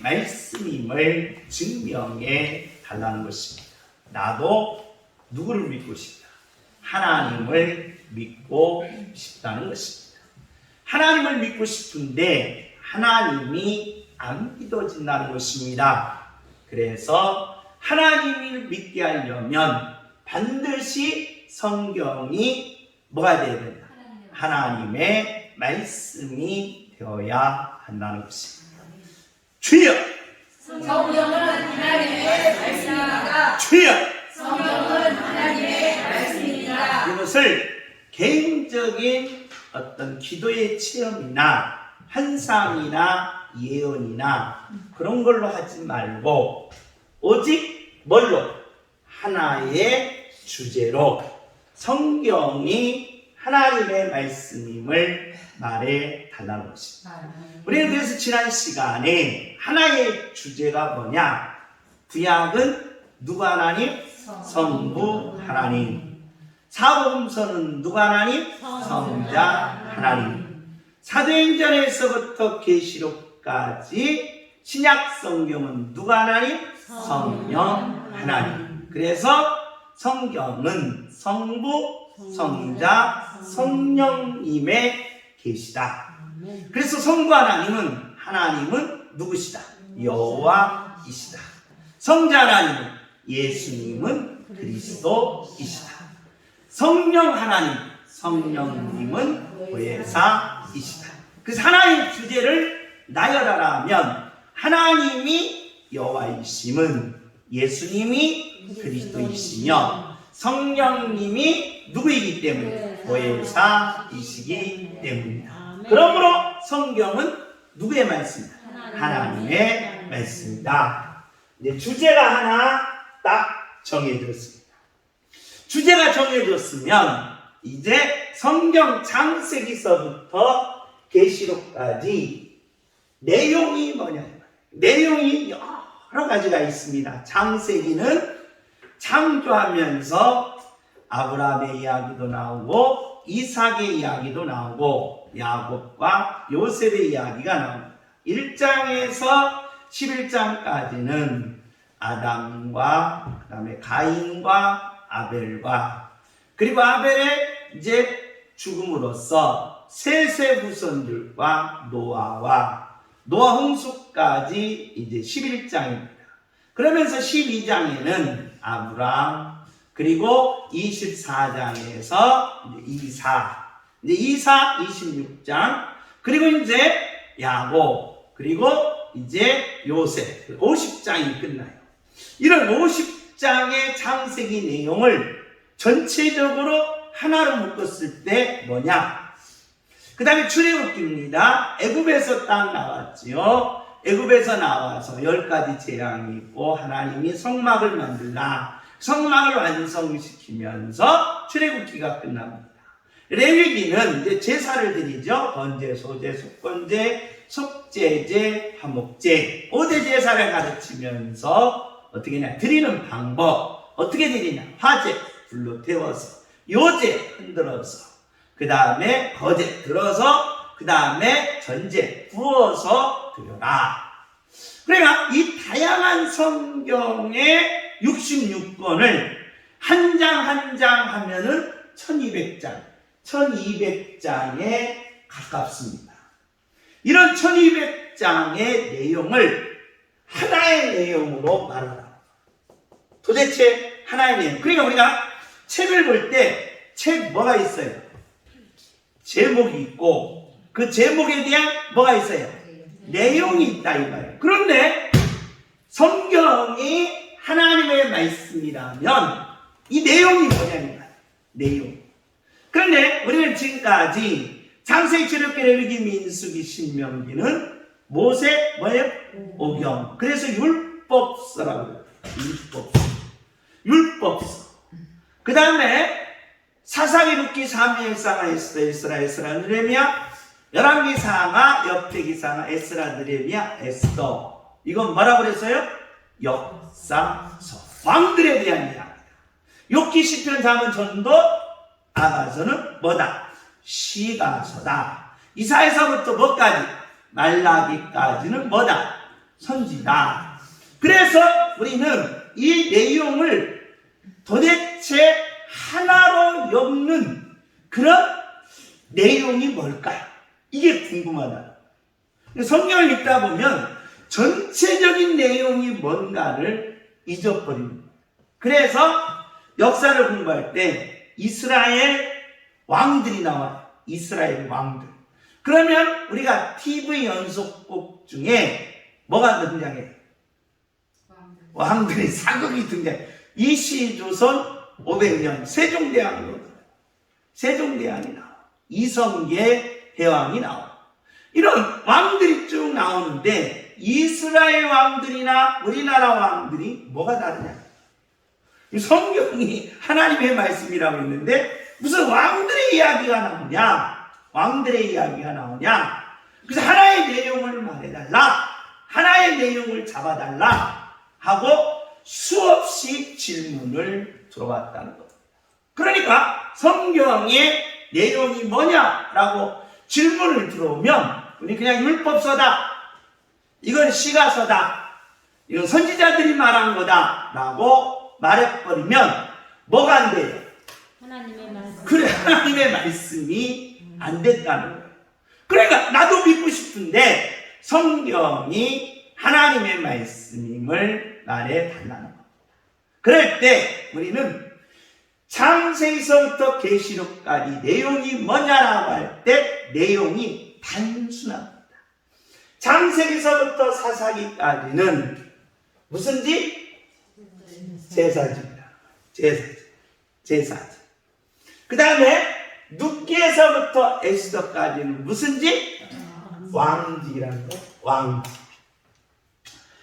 말씀임을 증명해 달라는 것입니다. 나도 누구를 믿고 싶다? 하나님을 믿고 싶다는 것입니다. 하나님을 믿고 싶은데 하나님이 안 믿어진다는 것입니다. 그래서 하나님을 믿게 하려면 반드시 성경이 뭐가 되어야 된다? 하나님의 말씀이 되어야 한다는 것입니다. 주여! 성경은 하나님의 말씀입니다. 주여! 성경은 하나님의 말씀입니다. 이것을 개인적인 어떤 기도의 체험이나 환상이나 예언이나 그런 걸로 하지 말고 오직 뭘로? 하나의 주제로 성경이 하나님의 말씀임을 말해 달라는 것입니다. 우리는 그래서 지난 시간에 하나의 주제가 뭐냐? 구약은 누가 하나님? 성부 하나님. 사복음서는 누가 하나님? 성자 하나님. 사도행전에서부터 계시록까지 신약 성경은 누가 하나님? 성령 하나님. 그래서 성경은 성부, 성자, 성령님의 계시다. 그래서 성부 하나님은 누구시다? 여호와이시다. 성자 하나님은 예수님은 그리스도이시다. 성령 하나님, 성령님은 보혜사이시다. 그래서 하나의 주제를 나열하라면 하나님이 여호와이심은 예수님이 그리스도이시며 성령님이 누구이기 때문에 보혜사이시기 때문이다. 그러므로 성경은 누구의 말씀이다? 하나님의 말씀이다. 이제 주제가 하나 딱 정해졌습니다. 주제가 정해졌으면 이제 성경 창세기서부터 계시록까지 내용이 뭐냐? 내용이 여러 가지가 있습니다. 창세기는 창조하면서 아브라함의 이야기도 나오고 이삭의 이야기도 나오고 야곱과 요셉의 이야기가 나옵니다. 1장에서 11장까지는 아담과 그다음에 가인과 아벨과 그리고 아벨의 이제 죽음으로써 셋의 후손들과 노아와 노아 홍수까지 이제 11장입니다. 그러면서 12장에는 아브람 그리고 24장에서 이사 26장 그리고 이제 야곱 그리고 이제 요셉 50장이 끝나요. 이런 50장의 창세기 내용을 전체적으로 하나로 묶었을 때 뭐냐? 그 다음에 출애굽기입니다. 애굽에서 딱 나왔지요. 애굽에서 나와서 10가지 재앙이 있고 하나님이 성막을 만들라. 성막을 완성시키면서 출애굽기가 끝납니다. 레위기는 이제 제사를 드리죠. 번제, 소제, 속건제, 속제제, 화목제 5대 제사를 가르치면서 어떻게 하냐? 드리는 방법 어떻게 드리냐? 화제 불로 태워서 요제 흔들어서 그 다음에 거제 들어서 그 다음에 전제 부어서 드려라. 그러니까 이 다양한 성경의 66권을 한 장 한 장 하면은 1200장 1200장에 가깝습니다. 이런 1200장의 내용을 하나의 내용으로 말하라. 도대체 하나의 내용. 그러니까 우리가 책을 볼 때 책 뭐가 있어요? 제목이 있고 그 제목에 대한 뭐가 있어요? 내용이 있다 이 말이에요. 그런데 성경이 하나님의 말씀이라면 이 내용이 뭐냐는 거예요. 내용. 그런데 우리는 지금까지 창세기, 출애굽기, 레위기, 민수기, 신명기는 모세 뭐예요? 오경. 그래서 율법서라고 해요. 율법서. 그 다음에 사사기, 룻기, 사무엘, 사가, 에스라, 느헤미야, 열왕기, 사가, 역대기, 사가, 에스라, 느헤미야, 에스더. 이건 뭐라고 그랬어요? 역사서. 왕들에 대한 이야기다. 욥기, 시편, 잠언, 전도, 아가서는 뭐다? 시가서다. 이사야서부터 뭐까지? 말라기까지는 뭐다? 선지다. 그래서 우리는 이 내용을 도대체 하나로 엮는 그런 내용이 뭘까요? 이게 궁금하다. 성경을 읽다 보면 전체적인 내용이 뭔가를 잊어버립니다. 그래서 역사를 공부할 때 이스라엘 왕들이 나와요. 이스라엘 왕들. 그러면 우리가 TV 연속곡 중에 뭐가 등장해요? 왕들의 사극이 등장해요. 이시조선 500년 세종대왕으로 세종대왕이 나와. 이성계 대왕이 나와. 이런 왕들이 쭉 나오는데 이스라엘 왕들이나 우리나라 왕들이 뭐가 다르냐? 성경이 하나님의 말씀이라고 했는데 무슨 왕들의 이야기가 나오냐? 왕들의 이야기가 나오냐? 그래서 하나의 내용을 말해달라. 하나의 내용을 잡아달라. 하고 수없이 질문을 들어왔다는 겁니다. 그러니까 성경의 내용이 뭐냐라고 질문을 들어오면 우리 그냥 율법서다. 이건 시가서다. 이건 선지자들이 말한 거다. 라고 말해버리면 뭐가 안 돼요? 하나님의 말씀. 그래, 하나님의 말씀이 안 됐다는 거예요. 그러니까 나도 믿고 싶은데 성경이 하나님의 말씀임을 말해달라는 거예요. 그럴 때 우리는 창세기서부터 계시록까지 내용이 뭐냐라고 할 때 내용이 단순합니다. 창세기서부터 사사기까지는 무슨 지? 제사지입니다. 제사지. 그 다음에 룻기에서부터 에스더까지는 무슨 지? 왕지라는 거. 왕지.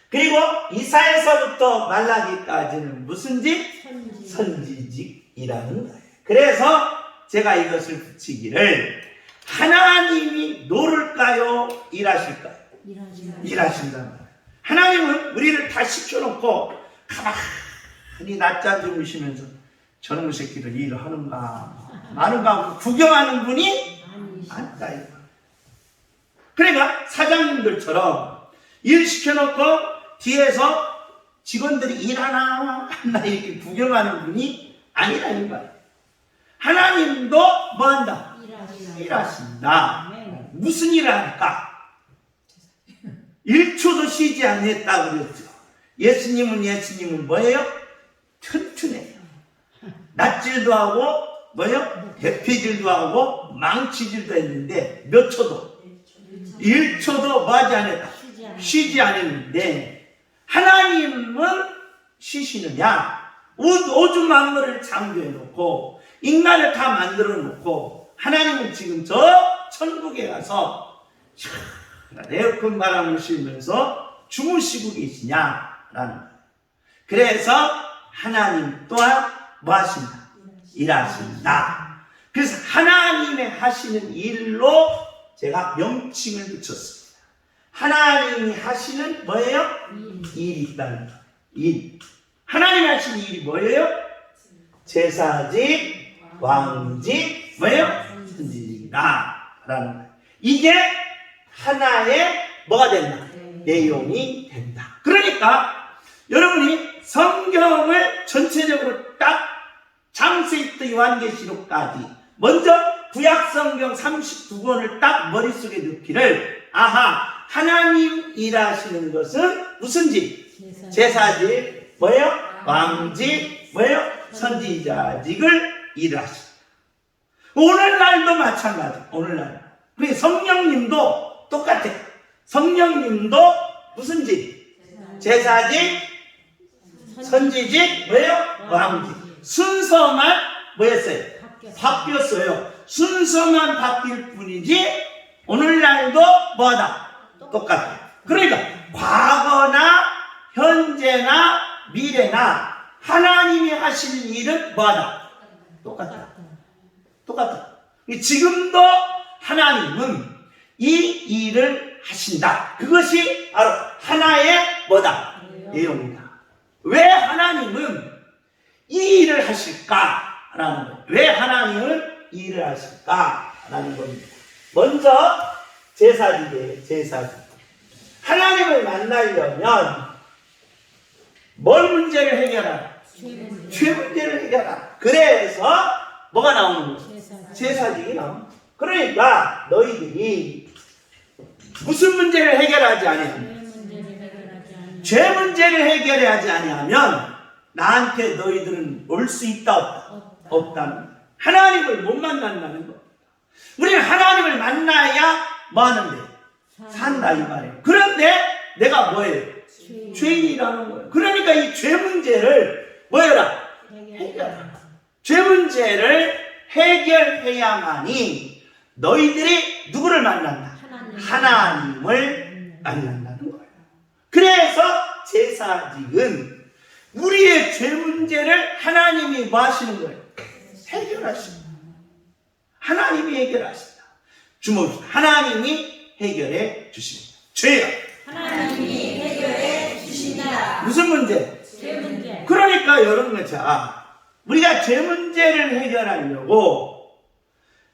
그리고 이사에서부터 말라기까지는 무슨 지? 선지직이라는 거예요. 그래서 제가 이것을 붙이기를 하나님이 노를까요? 일하실까요? 일하신다는 거예요. 하나님은 우리를 다 시켜놓고 가만히 낮잠 주무시면서 저놈의 새끼들 일을 하는가 마는가 하고 구경하는 분이 아니다. 그러니까 사장님들처럼 일 시켜놓고 뒤에서 직원들이 일하나 한다 이렇게 구경하는 분이 아니라는 거예요. 하나님도 뭐한다? 일하신다. 무슨 일을 할까? 1초도 쉬지 않았다고 그랬죠. 예수님은 뭐예요? 튼튼해요. 낫질도 하고 뭐예요? 대피질도 하고 망치질도 했는데 몇 초도 1초도 뭐 하지 않았다. 쉬지 않았는데 하나님은 쉬시느냐? 오줌 만물을 창조해놓고 인간을 다 만들어놓고 하나님은 지금 저 천국에 가서 에어컨 바람을 쐬면서 주무시고 계시냐라는 거예요. 그래서 하나님 또한 뭐 하신다? 일하신다. 그래서 하나님의 하시는 일로 제가 명칭을 붙였습니다. 하나님이 하시는 뭐예요? 일이 있다는 거예요. 일. 하나님이 하시는 일이 뭐예요? 제사직, 왕직, 뭐예요? 선지직이다. 라는 거예요. 이게 하나의 뭐가 된다? 내용이 된다. 그러니까 여러분이 성경을 전체적으로 딱 창세기부터 요한계시록까지 먼저 구약성경 39권을 딱 머릿속에 넣기를 아하 하나님 일하시는 것은 무슨지? 제사직, 뭐예요? 왕직, 뭐예요? 선지자직을 일하신다. 오늘날도 마찬가지. 오늘날. 그러니까 성령님도 똑같아요. 성령님도 무슨 직? 제사직, 선지직, 뭐예요? 왕직. 순서만 뭐였어요? 바뀌었어요. 순서만 바뀔 뿐이지 오늘날도 뭐하다? 똑같아요. 그러니까 과거나 현재나 미래나 하나님이 하시는 일은 뭐하다? 똑같다. 똑같다. 지금도 하나님은 이 일을 하신다. 그것이 바로 하나의 뭐다? 내용이다. 왜 하나님은 이 일을 하실까라는 거예요. 왜 하나님은 이 일을 하실까라는 겁니다. 먼저 제사직이에요. 제사직. 하나님을 만나려면 뭘 문제를 해결하라? 죄 문제를 해결하라. 그래서 뭐가 나오는 거야? 제사직이 나오는 거야. 그러니까 너희들이 무슨 문제를 해결하지 아니하면 죄 문제를 해결하지 아니하면 나한테 너희들은 올 수 있다 없다? 없다는 거야. 하나님을 못 만난다는 거. 우리는 하나님을 만나야 뭐 하는데? 산다 이 말이에요. 그런데 내가 뭐예요? 죄인이라는 거예요. 그러니까 이 죄 문제를 뭐해라? 해결하라. 죄 문제를 해결해야만이 너희들이 누구를 만난다? 하나님을 만난다는 거예요. 그래서 제사직은 우리의 죄 문제를 하나님이 뭐 하시는 거예요? 해결하십니다. 하나님이 해결하신다. 주목합시다. 하나님이 해결해 주십니다. 죄요. 하나님이 해결해 주신다. 무슨 문제? 죄 문제. 그러니까 여러분, 자, 우리가 죄 문제를 해결하려고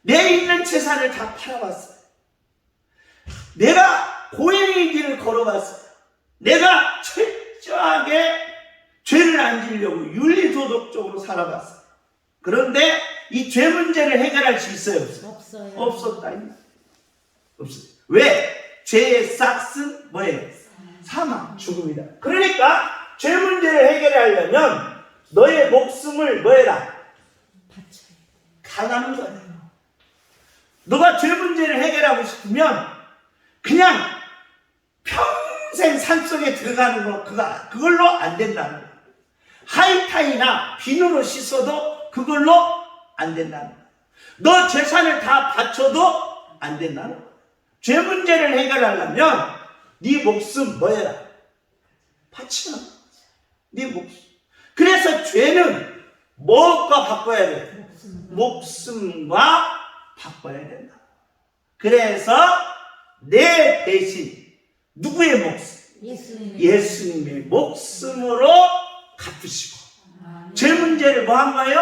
내 있는 재산을 다 팔아봤어요. 내가 고행의 길을 걸어봤어요. 내가 철저하게 죄를 안 지으려고 윤리도덕적으로 살아봤어요. 그런데 이 죄 문제를 해결할 수 있어요? 없어요. 없었다. 없어요. 왜? 죄의 싹은 뭐예요? 사망, 죽음이다. 그러니까 죄 문제를 해결하려면 너의 목숨을 뭐해라? 갈라는 거예요. 너가 죄 문제를 해결하고 싶으면 그냥 평생 산속에 들어가는 거 그걸로 안 된다는 거예요. 하이타이나 비누로 씻어도 그걸로 안 된다는 거예요. 너 재산을 다 바쳐도 안 된다는 거예요. 죄 문제를 해결하려면 네 목숨 뭐해라? 바치라. 네 목숨. 그래서 죄는 무엇과 바꿔야 돼? 목숨과 바꿔야 된다. 그래서 내 대신 누구의 목숨? 예수님의 목숨으로 갚으시고 죄 문제를 뭐 한 거예요?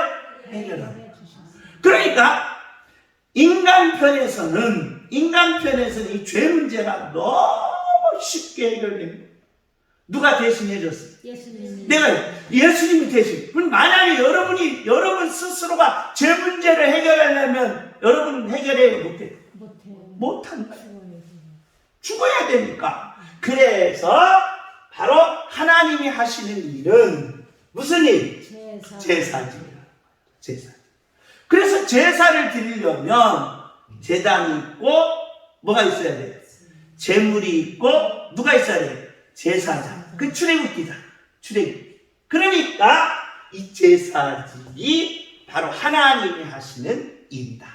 해결하는. 그러니까 인간 편에서는 이 죄 문제가 너무 쉽게 해결됩니다. 누가 대신 해줬어요? 예수님이. 내가 예수님이 대신. 그럼 만약에 여러분 스스로가 죄 문제를 해결하려면 여러분 해결해 못해? 못한다. 죽어야 되니까. 그래서 바로 하나님이 하시는 일은 무슨 일? 제사입니다. 제사. 그래서 제사를 드리려면 제단이 있고 뭐가 있어야 돼요? 제물이 있고 누가 있어야 돼요? 제사장. 그 출애굽기다. 출애굽기. 그러니까 이 제사직이 바로 하나님이 하시는 일이다.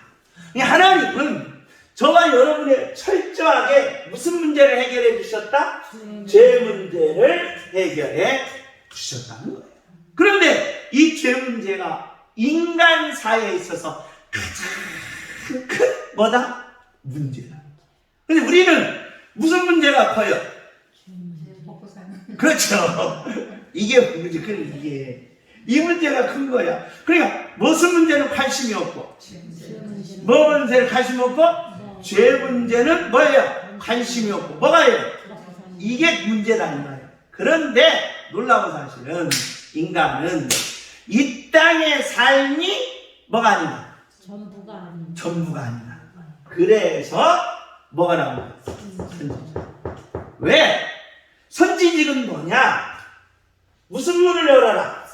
이 하나님은 저와 여러분의 철저하게 무슨 문제를 해결해 주셨다? 죄 문제를 해결해 주셨다는 거예요. 그런데 이 죄 문제가 인간사에 있어서 가장 큰 뭐다? 문제다. 근데 우리는 무슨 문제가 커요? 그렇죠. 이게 문제, 이 문제가 큰 거야. 그러니까 무슨 문제는 관심이 없고, 뭐 문제는 관심이 없고, 죄 문제는 뭐예요? 관심이 없고, 뭐가요? 이게 문제라는 거예요. 그런데 놀라운 사실은 인간은 이 땅의 삶이 뭐가 아니다? 전부가 아니다. 그래서 뭐가 나오는 거예요? 왜? 선지직은 뭐냐? 무슨 문을 열어라?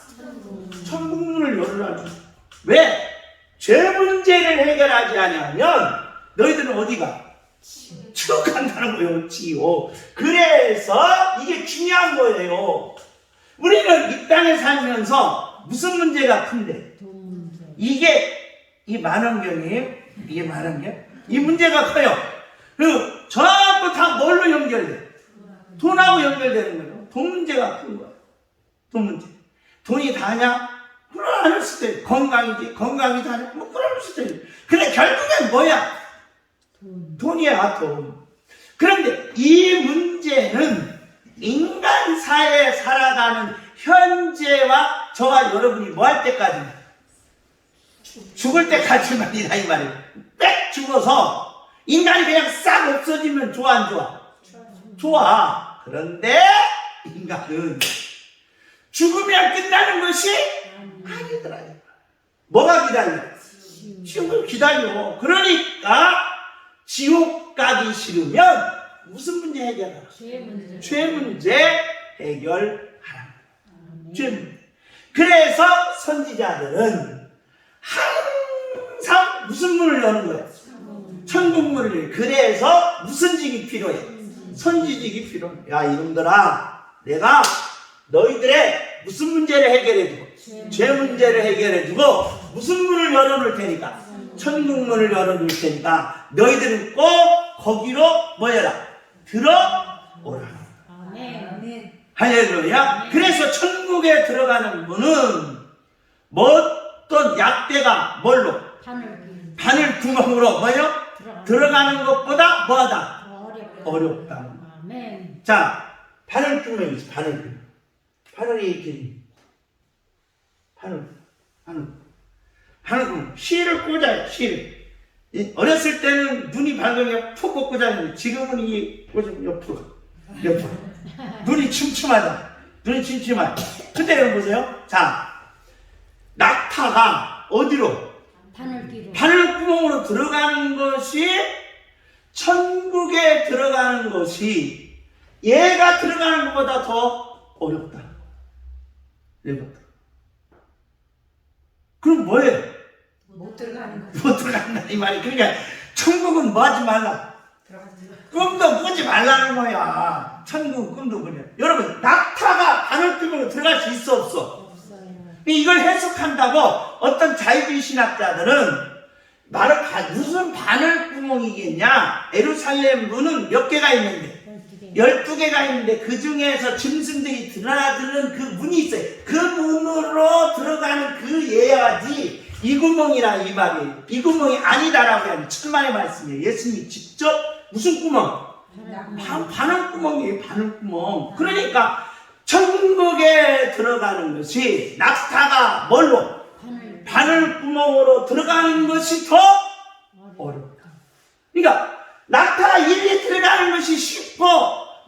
천국 문을 열어라. 왜? 죄 문제를 해결하지 않으면 너희들은 어디가? 지옥 간다는 거예요. 지옥. 그래서 이게 중요한 거예요. 우리는 이 땅에 살면서 무슨 문제가 큰데? 이게 이 만원경이에요. 이게 만원경. 이 문제가 커요. 그리고 전부 다 뭘로 연결돼? 돈하고 연결되는 거예요. 돈 문제가 큰 거예요. 돈 문제. 돈이 다냐? 그런 않을 수도 있고. 건강이 다냐? 뭐 그럴 수도 있고. 근데 결국엔 뭐야? 돈이야, 돈. 그런데 이 문제는 인간사에 살아가는 현재와 저와 여러분이 뭐 할 때까지? 죽을 때까지만이다, 이 말이에요. 빽 죽어서 인간이 그냥 싹 없어지면 좋아, 안 좋아? 좋아. 그런데 인간은 죽으면 끝나는 것이 아니더라. 뭐가 기다려? 지옥을 기다려. 그러니까 지옥 가기 싫으면 무슨 문제 해결하라? 죄 문제 해결하라. 죄 문제. 그래서 선지자들은 항상 무슨 문을 여는 거야? 천국 문을 열. 그래서 무슨 직이 필요해? 선지직이 필요해. 야 이놈들아, 내가 너희들의 무슨 문제를 해결해주고 죄 문제를 해결해주고 무슨 문을 열어놓을 테니까 천국 문을 열어놓을 테니까 너희들은 꼭 거기로 뭐여라? 들어오라. 할렐루야. 그래서 천국에 들어가는 문은 어떤 약대가 뭘로? 바늘 구멍으로 뭐요? 들어가는 것보다 뭐하다? 어렵다. 자, 바늘 구멍이 있어. 바늘 구멍. 바늘이 이렇게 바늘 구멍. 실을 꽂아요. 실. 어렸을 때는 눈이 밝으면 푹 꽂고 자는데 지금은 이 꽂으면 옆으로. 눈이 침침하다. 근데 여러분 보세요. 자, 낙타가 어디로? 바늘구멍으로 들어가는 것이 천국에 들어가는 것이 얘가 들어가는 것보다 더 어렵다. 그럼 뭐예요? 못 들어간다 이 말이. 그러니까 천국은 뭐 하지 말라? 꿈도 꾸지 말라는 거야. 천국은 꿈도 꾸냐. 여러분 낙타가 바늘구멍으로 들어갈 수 있어 없어? 이걸 해석한다고 어떤 자유주의 신학자들은 무슨 바늘구멍이겠냐? 예루살렘 문은 몇 개가 있는데 12개가 있는데 그 중에서 짐승들이 드나드는 그 문이 있어요. 그 문으로 들어가는 그 예야지 이 구멍이라 이 말이에요. 이 구멍이 아니다라고 하는 천만의 말씀이에요. 예수님이 직접 무슨 구멍? 바늘구멍이에요. 바늘구멍. 그러니까 천국에 들어가는 것이 낙타가 뭘로? 바늘구멍으로 들어가는 것이 더 어렵다. 그러니까 낙타가 일리 들어가는 것이 쉽고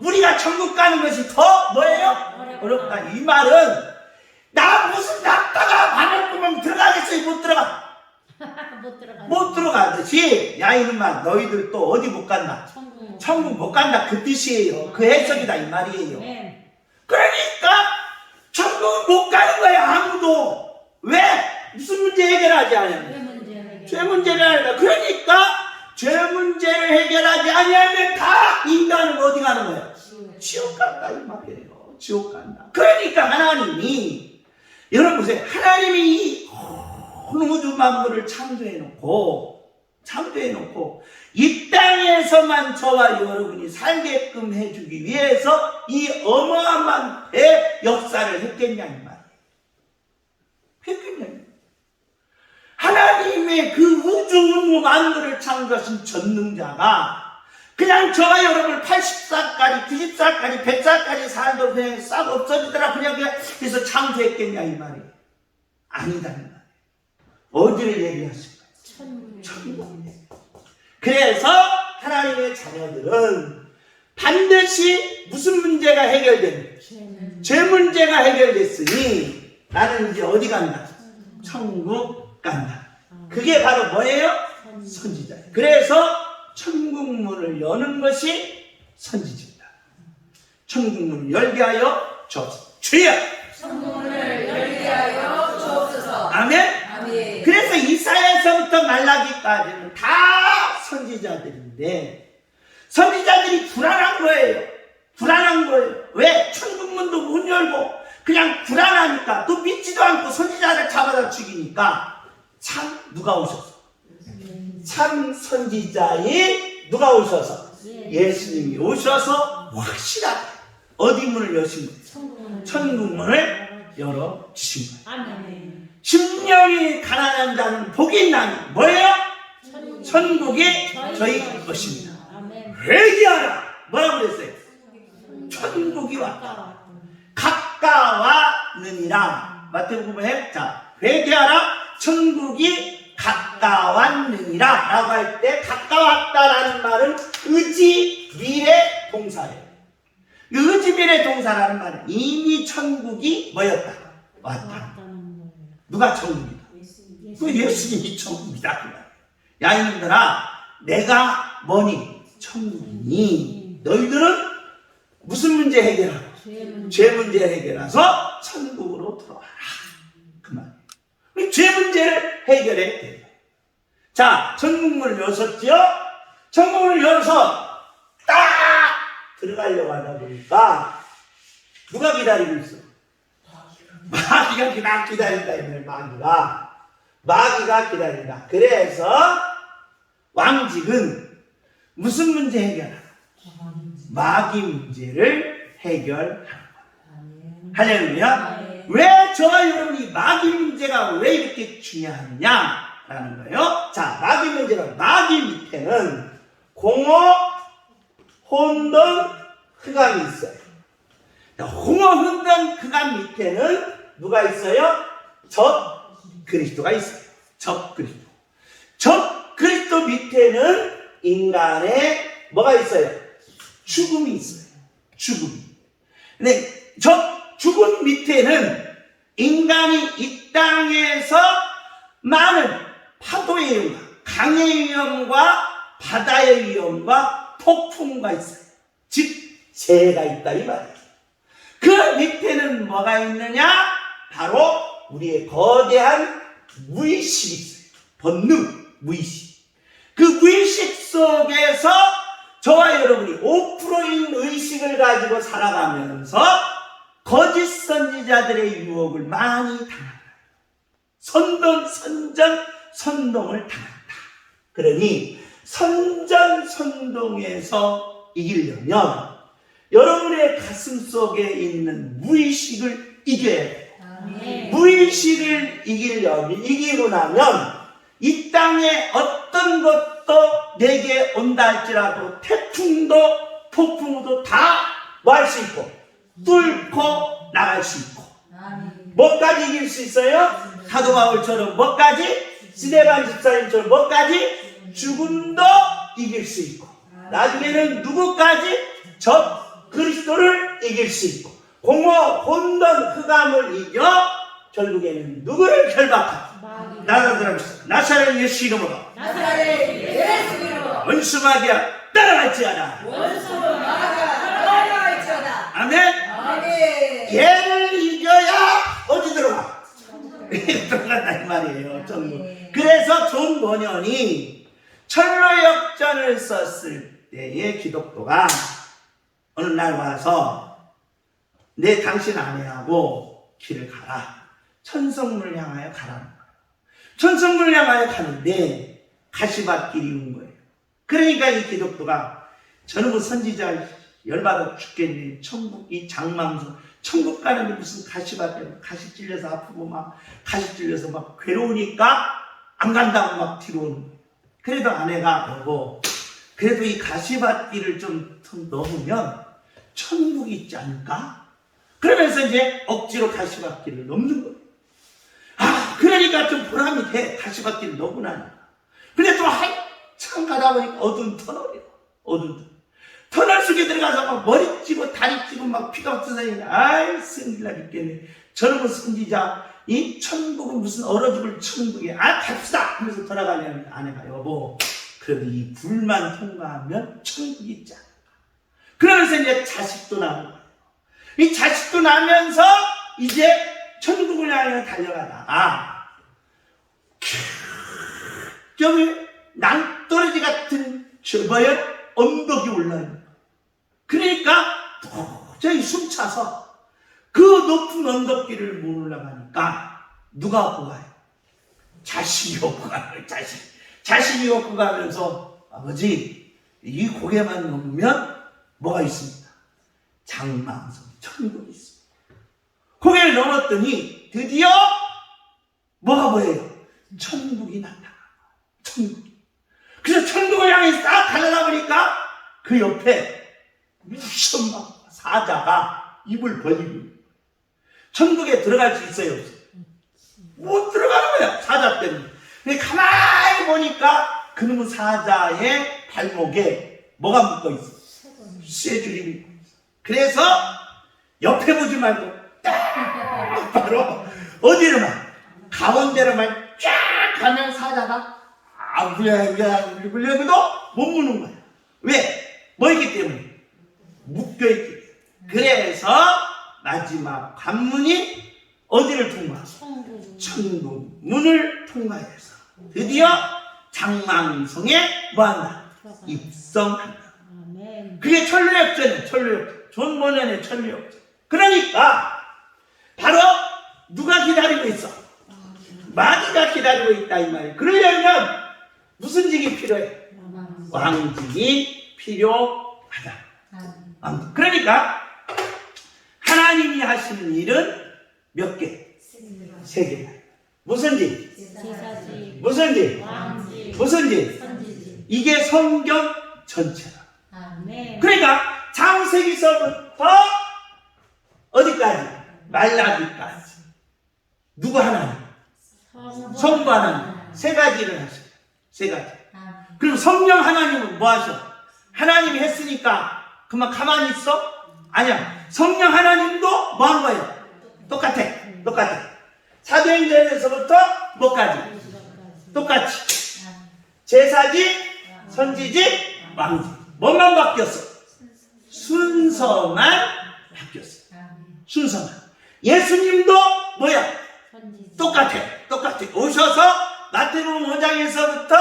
우리가 천국 가는 것이 더 뭐예요? 어렵다. 이 말은 나 무슨 낙타가 바늘구멍 들어가겠어요? 못 들어가. 못 들어가듯이 야 이놈아 너희들 또 어디 못 간다? 천국 못 간다 그 뜻이에요. 그 해석이다 이 말이에요. 그러니까 천국 못 가는 거야 아무도. 왜? 무슨 문제 해결하지 않으면? 죄 문제를 하니까. 그러니까 죄 문제를 해결하지 않으면 다 인간은 어디 가는 거야? 지옥 간다 이 말이에요. 지옥 간다. 그러니까 하나님이 여러분 보세요. 하나님이 이 우주 만물을 창조해놓고 이 땅에서만 저와 여러분이 살게끔 해주기 위해서 이 어마어마한 역사를 했겠냐 이 말이에요. 했겠냐. 하나님의 그 우주 만물을 창조하신 전능자가 그냥 저와 여러분을 80살까지 90살까지 100살까지 살도록 그냥 싹 없어지더라 그래서 창조했겠냐 이 말이에요. 아니다 이 말이에요. 어디를 얘기하실까요? 천국. 그래서 하나님의 자녀들은 반드시 무슨 문제가 해결되는? 죄 문제가 해결됐으니 나는 이제 어디 간다? 천국 간다. 그게 바로 뭐예요? 선지자예요. 그래서 천국 문을 여는 것이 선지자입니다. 천국 문을 열게 하여 주옵소서. 주여! 천국 문을 열게 하여 주옵소서. 아멘? 그래서 이사야에서부터 말라기까지는 다 선지자들인데 선지자들이 불안한 거예요. 왜? 천국문도 못 열고 그냥 불안하니까 또 믿지도 않고 선지자를 잡아다 죽이니까 참 누가 오셨어? 참 선지자인 누가 오셔서? 예수님이 오셔서 확실하게 어디 문을 여신 거예요? 천국문을 열어주신 거예요. 심령이 가난한 자는 복이 있나니 뭐예요? 천국이 저희 것입니다. 회개하라. 뭐라고 그랬어요? 천국이 왔다. 가까웠느니라. 마태복음에 자 회개하라. 천국이 가까웠느니라 라고 할 때 가까웠다라는 말은 의지 미래 동사예요. 승리의 동사라는 말은 이미 천국이 뭐였다? 왔다. 누가 천국이다? 그 예수님이 천국이다. 그 말이야. 야 이놈들아, 내가 뭐니? 천국이니. 너희들은 무슨 문제 해결하고? 죄 문제 해결해서 천국으로 들어와라. 그 말이에요. 죄 문제를 해결해야 돼요. 자, 천국문을 열었지요? 천국문을 열어서 딱 들어가려고 하다 보니까 누가 기다리고 있어? 마귀가 기다린다. 이거예요. 마귀가 기다린다. 그래서 왕직은 무슨 문제 해결하나? 마귀 문제를 해결하는 거예요. 할렐루야. 왜 저와 여러분이 마귀 문제가 왜 이렇게 중요하냐라는 거예요. 자, 마귀 문제는 마귀 밑에는 공허, 혼돈, 흑암이 있어요. 공허, 혼돈, 흑암 밑에는 누가 있어요? 적 그리스도가 있어요. 적 그리스도. 적 그리스도 밑에는 인간의 뭐가 있어요? 죽음이 있어요. 죽음. 근데 적 죽음 밑에는 인간이 이 땅에서 많은 파도의 위험과 강의 위험과 바다의 위험과 폭풍과 있어요. 즉 재해가 있다 이 말이에요. 그 밑에는 뭐가 있느냐? 바로 우리의 거대한 무의식이 있어요. 본능, 무의식. 그 무의식 속에서 저와 여러분이 5%인 의식을 가지고 살아가면서 거짓 선지자들의 유혹을 많이 당한다. 선동을 당한다. 그러니 선동에서 이기려면 여러분의 가슴 속에 있는 무의식을 이겨야 돼요. 무의식을 이기고 나면 이 땅에 어떤 것도 내게 온다 할지라도 태풍도 폭풍도 다 뭐 할 수 있고 뚫고 나갈 수 있고 뭐까지 이길 수 있어요? 사도 바울처럼 뭐까지? 스데반 집사님처럼 뭐까지? 죽음도 이길 수 있고 나중에는 누구까지? 적 그리스도를 이길 수 있고 공허, 혼돈, 흑암을 이겨 결국에는 누구를 결박하고 나사렛 예수 이름으로 원수 마귀야 따라갈지어다. 아멘. 얘를 이겨야 어디 들어가? 들어간다 이 말이에요. 그래서 존 번연이 철로 역전을 썼을 때의 기독교가 어느 날 와서 내 당신 아내하고 길을 가라. 천성문을 향하여 가라는 거예요. 천성문을 향하여 가는데 가시밭길이 온 거예요. 그러니까 이 기독교가 저는 뭐 선지자 열받아 죽겠네. 천국 이 장망소 천국 가는데 무슨 가시밭에 가시 찔려서 아프고 막 가시 찔려서 막 괴로우니까 안 간다고 막 뒤로 오는 거예요. 그래도 아내가 여보 그래도 이 가시밭길을 좀 넘으면 천국이 있지 않을까? 그러면서 이제 억지로 가시밭길을 넘는 거예요. 아 그러니까 좀 보람이 돼. 가시밭길을 넘고 나니까. 근데 또 한참 가다 보니까 어두운 터널이에요. 터널 속에 들어가서 막 머리 찌고 다리 찌고 막 피가 흩어지니 아이 승질나 죽겠네. 저놈의 선지자 이 천국은 무슨 얼어 죽을 천국이야. 아 갑시다 하면서 돌아가려면 아내가 여보 그래도 이 불만 통과하면 천국이 있지 않을까. 그러면서 이제 자식도 나온 거예요. 이 자식도 나면서 이제 천국을 향해 달려가다가 저기 낭떠러지 같은 언덕이 올라요. 그러니까 도저히 숨차서 그 높은 언덕길을 못 올라가니까 누가 업고 가요? 자식이 업고 가요. 자식이 업고 가면서 아버지 이 고개만 넘으면 뭐가 있습니다. 장망성 천국이 있습니다. 고개를 넘었더니 드디어 뭐가 보여요? 천국이 나타나. 천국. 그래서 천국을 향해 딱 달려가 보니까 그 옆에 무슨 막 사자가 입을 벌리고 천국에 들어갈 수 있어요? 없어요? 못 들어가는 거야 사자 때문에. 근데 가만히 보니까 그놈의 사자의 발목에 뭐가 묶어 있어? 쇠줄이 묶어 있어. 그래서 옆에 보지 말고 딱 바로 어디로만 가운데로만 쫙 가면 사자가 물려도 못 무는 거야. 왜? 뭐였기 때문에? 묶여있기 때문에. 그래서 마지막 관문이 어디를 통과? 천국문을 통과해서 드디어 장망성에 뭐한다? 입성한다. 그게 천류역전이에요. 천류역전. 존 버년의 천류역전. 그러니까 바로 누가 기다리고 있어? 마귀가 기다리고 있다 이 말이에요. 그러려면 무슨 직이 필요해? 왕직이 필요하다. 그러니까 하나님이 하시는 일은 몇 개? 세 개다. 무슨 직? 제사직, 무슨 직? 왕직, 무슨 직? 선지직. 이게 성경 전체다. 아멘. 그러니까 창세기서부터 어디까지? 말라기까지. 누구 하나님? 성부 하나님. 세 가지를 하셔요. 세 가지. 그럼 성령 하나님은 뭐 하셔? 하나님이 했으니까 그만 가만히 있어? 아니야. 성령 하나님도 뭐 하는 거예요? 똑같아. 똑같아. 사도행전에서부터 뭐까지? 똑같이. 제사직, 선지직, 왕직. 뭐만 바뀌었어? 순서만 바뀌었어. 순서만. 예수님도 뭐야? 똑같아. 똑같아. 오셔서 마태복음 5장에서부터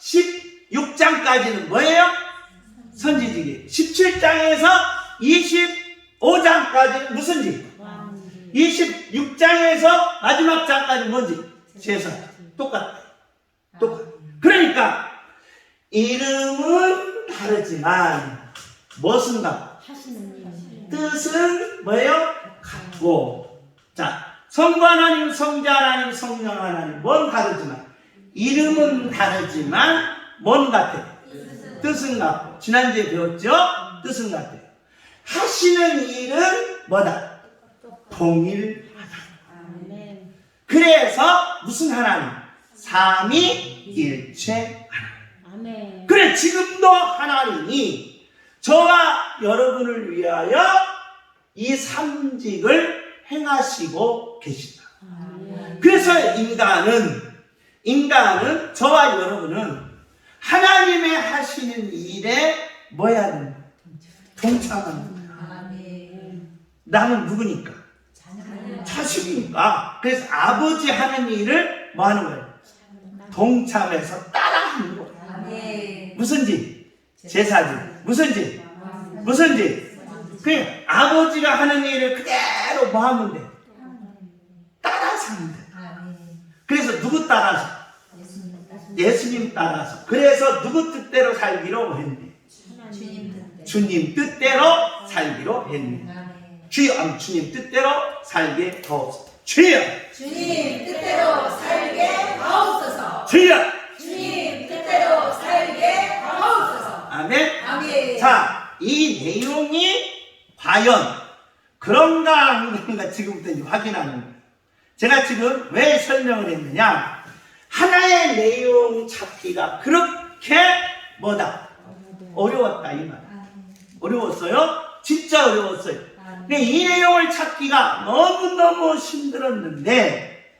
16장까지는 뭐예요? 선지직이에요. 17장에서 25장까지 무슨 직? 26장에서 마지막 장까지 뭔지? 제사. 똑같아. 똑같아. 그러니까 이름은 다르지만 무엇은 같고 뜻은 뭐예요? 같고. 자, 성부 하나님, 성자 하나님, 성령 하나님 뭔 다르지만 이름은 다르지만 뭔 같아? 뜻은 같고. 지난주에 배웠죠? 뜻은 같아요. 하시는 일은 뭐다? 동일하다. 그래서 무슨 하나님? 삼위일체 하나님. 그래 지금도 하나님이 저와 여러분을 위하여 이 삼직을 행하시고 계시다. 그래서 인간은 저와 여러분은 하나님의 하시는 일에 뭐 해야 된다? 동참하는 거야. 나는 누구니까? 자식이니까. 그래서 아버지 하는 일을 뭐 하는 거예요? 동참해서 따라하는 거예요. 무슨 직? 제사직. 무슨 직? 무슨 직? 그냥 아버지가 하는 일을 그대로 뭐 하면 돼? 따라서 하면 돼. 그래서 누구 따라서? 예수님 따라서. 그래서 누구 뜻대로 살기로 했네? 주님 뜻대로 살기로 했네. 주여, 주님 뜻대로 살게 하옵소서. 주여, 주님 뜻대로 살게 하옵소서. 주여, 주님 뜻대로 살게 하옵소서. 아멘. 아멘. 자, 이 내용이 과연 그런가 안 그런가 지금부터 이제 확인하는 거예요. 제가 지금 왜 설명을 했느냐? 하나의 내용 찾기가 그렇게 뭐다? 어려웠다 이 말. 어려웠어요? 진짜 어려웠어요. 근데 이 내용을 찾기가 너무너무 힘들었는데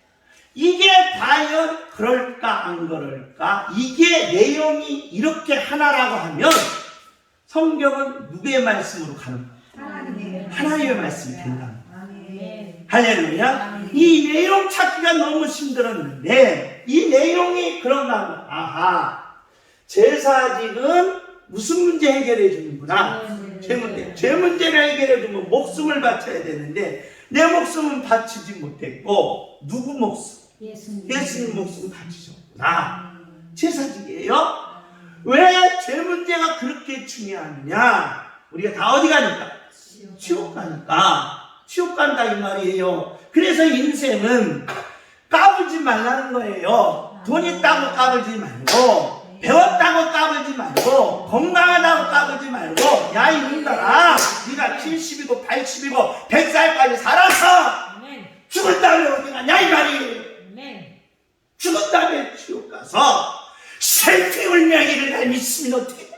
이게 과연 그럴까 안 그럴까? 이게 내용이 이렇게 하나라고 하면 성경은 누구의 말씀으로 가는 거야? 하나님의 말씀이 된다. 할렐루야. 이 내용 찾기가 너무 힘들었는데 이 내용이 그런가 하면 아하, 제사직은 무슨 문제 해결해 주는구나. 죄 문제를 해결해 주면 목숨을 바쳐야 되는데 내 목숨은 바치지 못했고 누구 목숨? 예수님 목숨 바치셨구나. 제사직이에요. 왜 죄 문제가 그렇게 중요하느냐? 우리가 다 어디 가니까? 지옥 가니까. 지옥 간다 이 말이에요. 그래서 인생은 까불지 말라는 거예요. 돈 있다고 까불지 말고, 배웠다고 까불지 말고, 건강하다고 까불지 말고, 야 이놈들아, 네가 70이고 80이고 100살까지 살았어. 죽은 다음에 어디 가냐 이 말이에요. 죽은 다음에 지옥 가서 슬피 울며 이를 날 믿으면 어떻게 되냐.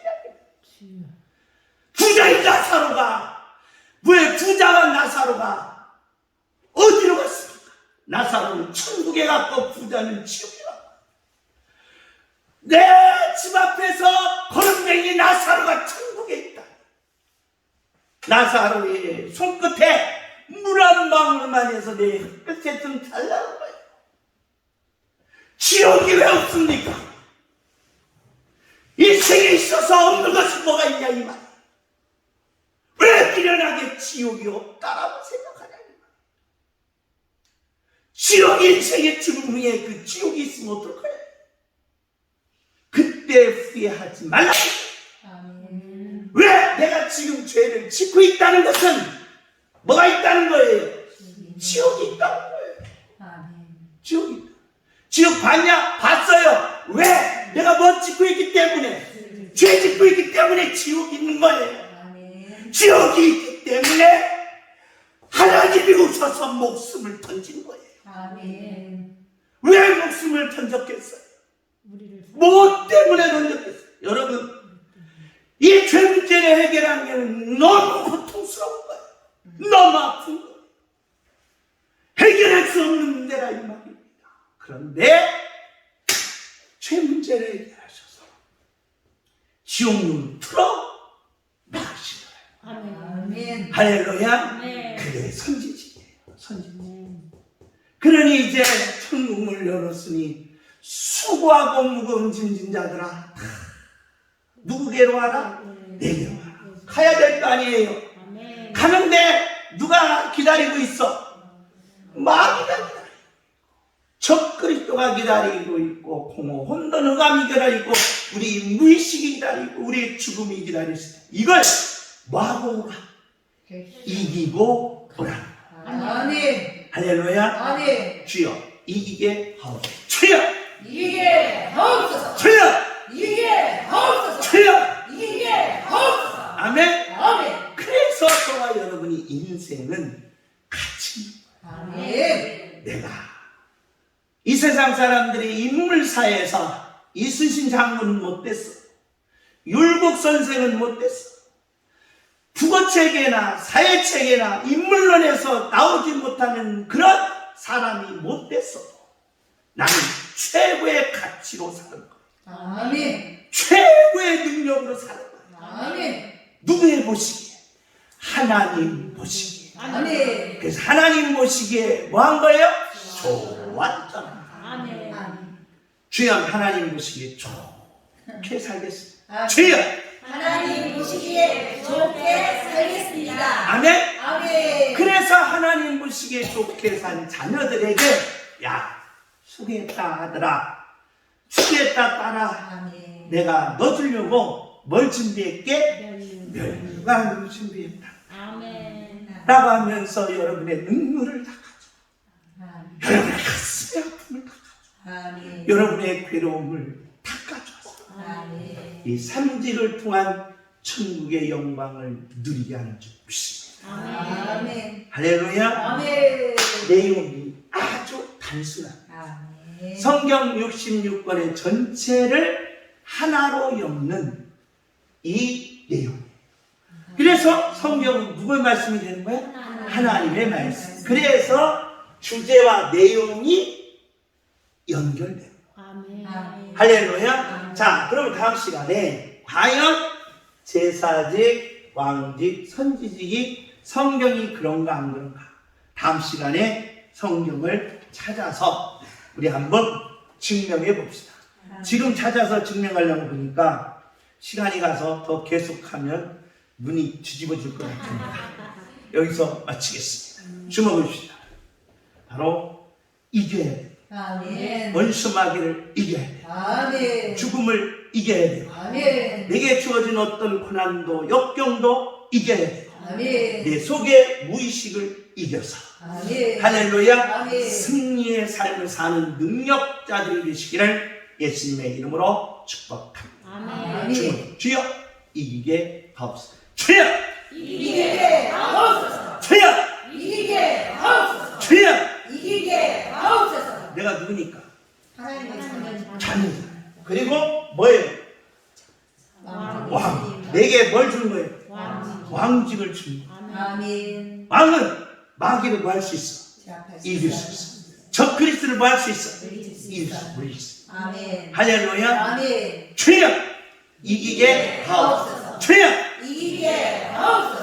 부자인 자사로가 왜 부자와 나사로가 어디로 갔습니까? 나사로는 천국에 갔고 부자는 지옥에 갔고, 내 집 앞에서 거름뱅이 나사로가 천국에 있다. 나사로의 손끝에 물 한 방울만 해서 내 햇볕에 좀 달라는 거예요. 지옥이 왜 없습니까? 인생에 있어서 없는 것이 뭐가 있냐 이 말. 왜 미련하게 지옥이 없다라고 생각하냐 이 말. 지옥이 인생의 지붕에 그 지옥이 있으면 어떨 거야? 그때 후회하지 말라. 아멘. 왜 내가 지금 죄를 짓고 있다는 것은 뭐가 있다는 거예요? 지옥이 있다는 거예요. 아멘. 지옥이 있다. 지옥 봤냐? 봤어요. 왜? 내가 뭐 짓고 있기 때문에, 죄 짓고 있기 때문에 지옥이 있는 거예요. 아멘. 지옥이 있기 때문에 하나님이 오셔서 목숨을 던진 거예요. 아멘. 왜 목숨을 던졌겠어요? 뭐 때문에 던졌겠어요? 여러분, 이 죄 문제를 해결하는 게 너무 고통스러운 거예요. 너무 아픈 거예요. 해결할 수 없는 문제라 이 말입니다. 그런데 죄 문제를 해결하셔서 지옥문을 틀어 나가시더라고요. 아멘. 할렐루야. 네. 그게 선지식이에요. 선지식. 그러니 이제 천국문을 열었으니 수고하고 무거운 짐진 자들아, 누구게로 와라? 내게로 와라. 가야 될 거 아니에요. 가는데 누가 기다리고 있어? 마귀가 기다리고, 적그리스도가 기다리고 있고, 공허 혼돈의감이 기다리고, 우리 무의식이 기다리고, 우리의 죽음이 기다리고 있어. 이걸 뭐하고 오라? 이기고 오라. 아멘. 할렐루야. 아멘. 주여 이기게 하옵소서. 주여 이기게 하옵소서. 주여 이기게 하옵소서. 주여. 이기게 하옵소서. 아멘. 아멘. 그래서 저와 여러분이 인생은 가치. 아멘. 내가 이 세상 사람들이 인물사에서 이순신 장군은 못됐어. 율곡 선생은 못됐어. 국어체계나 사회체계나 인물론에서 나오지 못하는 그런 사람이 못됐어. 나는 최고의 가치로 사는 거야. 아멘. 최고의 능력으로 사는 거야. 아멘. 누구의 보시기에? 하나님 보시기에. 아멘. 그래서 하나님 보시기에 뭐 한 거예요? 좋았잖아. 아멘. 주여 하나님 보시기에 좋게 살겠습니다. 아멘. 주여 하나님 보시기에 좋게 살겠습니다. 아멘. 아멘. 그래서 하나님 보시기에 좋게 산 자녀들에게 야 수고했다 아들아, 수고했다 딸아, 아멘. 내가 너 주려고 뭘 준비했게? 멸관을 준비했다 아멘. 라고 하면서 여러분의 눈물을 닦아줘. 아멘. 여러분의 가슴의 아픔을 닦아줘. 아멘. 여러분의 괴로움을 닦아줘서 아멘. 이 삼지를 통한 천국의 영광을 누리게 하는 줄 믿습니다. 아멘. 할렐루야. 아멘. 내용이 아주 단순합니다. 아멘. 성경 66권의 전체를 하나로 엮는 이 내용. 그래서 성경은 누구의 말씀이 되는 거야? 하나님의 말씀. 그래서 주제와 내용이 연결돼요. 아멘. 할렐루야. 자, 그럼 다음 시간에 과연 제사직, 왕직, 선지직이 성경이 그런가 안 그런가? 다음 시간에 성경을 찾아서 우리 한번 증명해 봅시다. 지금 찾아서 증명하려고 보니까 시간이 가서 더 계속하면 눈이 뒤집어질 것 같습니다. 여기서 마치겠습니다. 주목해주시다. 바로 이겨야 돼요. 아멘. 원수마귀를 이겨야 돼요. 아멘. 죽음을 이겨야 돼요. 아멘. 내게 주어진 어떤 고난도 역경도 이겨야 돼요. 아멘. 내 속의 무의식을 이겨서 아멘. 할렐루야. 아멘. 승리의 삶을 사는 능력자들이 되시기를 예수님의 이름으로 축복합니다. 아멘. 주여 이기게 하옵소서. 주여 이기게 하옵소서. 주여 이기게 하옵소서. 주여. 이기게 하옵소서. 내가 누구니까? 하나님의 자녀. 자녀. 그리고 뭐예요? 왕. 내게 뭘 주는 거예요? 왕직을 주는 거예요. 아멘. 왕은 마귀를 뭐 할 수 있어? 제압할 이길 수 있어. 적 그리스도를 뭐 할 수 있어? 이길 수 이길 있어. 수 있어. 아멘. 할렐루야. 아멘. 주여 이기게 하옵소서. 주여 이기게 하옵소서.